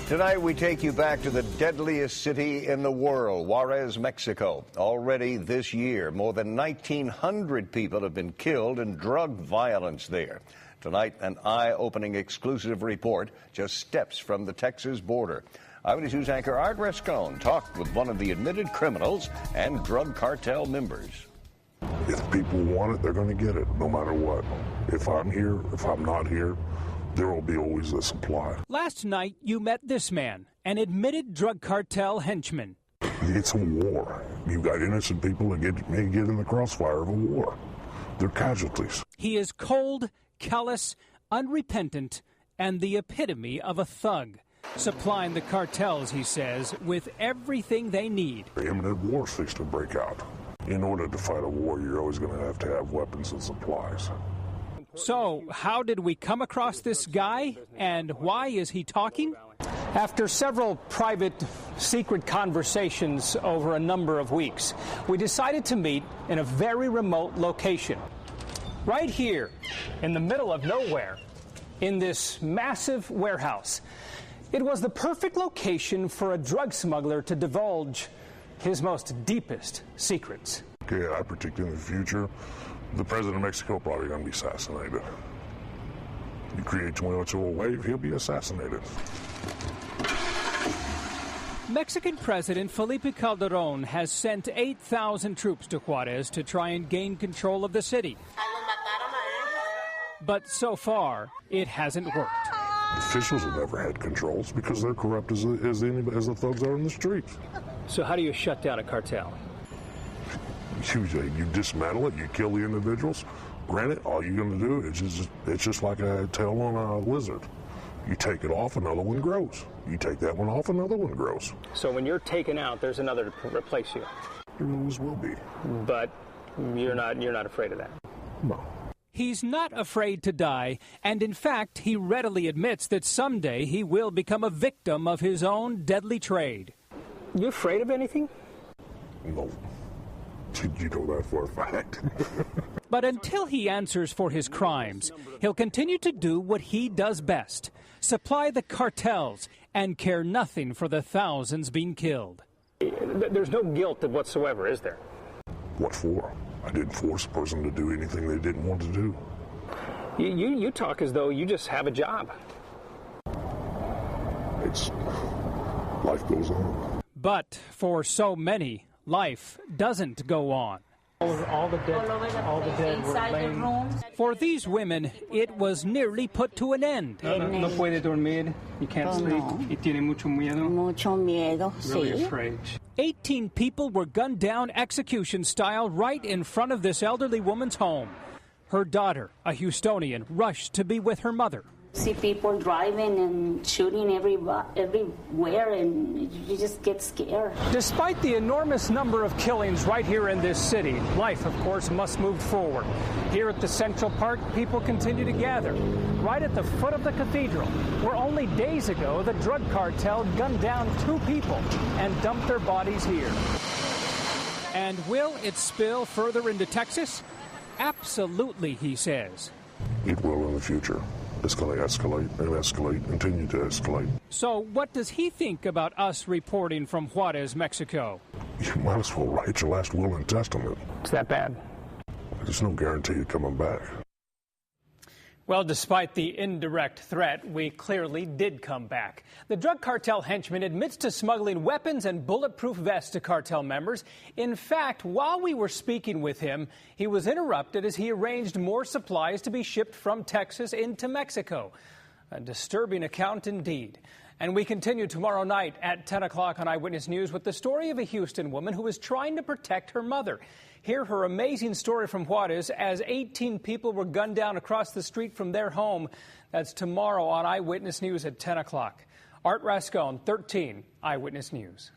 Tonight, we take you back to the deadliest city in the world, Juarez, Mexico. Already this year, more than 1,900 people have been killed in drug violence there. Tonight, an eye-opening exclusive report just steps from the Texas border. Eyewitness News anchor Art Rascone talked with one of the admitted criminals and drug cartel members. If people want it, they're going to get it, no matter what. If I'm here, if I'm not here, there will be always a supply. Last night, you met this man, an admitted drug cartel henchman. It's a war. You've got innocent people that may get in the crossfire of a war. They're casualties. He is cold, callous, unrepentant, and the epitome of a thug, supplying the cartels, he says, with everything they need. The imminent war's fixed to break out. In order to fight a war, you're always going to have weapons and supplies. So, how did we come across this guy, and why is he talking? After several private, secret conversations over a number of weeks, we decided to meet in a very remote location. Right here, in the middle of nowhere, in this massive warehouse. It was the perfect location for a drug smuggler to divulge his most deepest secrets. Okay, I predict in the future, the president of Mexico probably going to be assassinated. You create too much of a wave, he'll be assassinated. Mexican President Felipe Calderon has sent 8,000 troops to Juarez to try and gain control of the city. But so far, it hasn't worked. Officials have never had controls because they're corrupt as the thugs are in the streets. So how do you shut down a cartel? You dismantle it, you kill the individuals. Granted, all you're going to do is it's just like a tail on a lizard. You take it off, another one grows. You take that one off, another one grows. So when you're taken out, there's another to replace you. There always will be. But you're not afraid of that. No. He's not afraid to die, and in fact, he readily admits that someday he will become a victim of his own deadly trade. You afraid of anything? No. You know that for a fact. But until he answers for his crimes, he'll continue to do what he does best, supply the cartels, and care nothing for the thousands being killed. There's no guilt whatsoever, is there? What for? I didn't force a person to do anything they didn't want to do. You talk as though you just have a job. Life goes on. But for so many, life doesn't go on. All the dead were laying. For these women, it was nearly put to an end. No puede dormir. You can't sleep. Y tiene mucho miedo. Mucho miedo, Really afraid. 18 people were gunned down execution style right in front of this elderly woman's home. Her daughter, a Houstonian, rushed to be with her mother. See people driving and shooting everywhere, and you just get scared. Despite the enormous number of killings right here in this city, life, of course, must move forward. Here at the Central Park, people continue to gather. Right at the foot of the cathedral, where only days ago the drug cartel gunned down 2 people and dumped their bodies here. And will it spill further into Texas? Absolutely, he says. It will in the future. It's going to escalate and escalate, continue to escalate. So what does he think about us reporting from Juarez, Mexico? You might as well write your last will and testament. It's that bad? There's no guarantee of coming back. Well, despite the indirect threat, we clearly did come back. The drug cartel henchman admits to smuggling weapons and bulletproof vests to cartel members. In fact, while we were speaking with him, he was interrupted as he arranged more supplies to be shipped from Texas into Mexico. A disturbing account indeed. And we continue tomorrow night at 10 o'clock on Eyewitness News with the story of a Houston woman who is trying to protect her mother. Hear her amazing story from Juarez as 18 people were gunned down across the street from their home. That's tomorrow on Eyewitness News at 10 o'clock. Art Rascone, 13 Eyewitness News.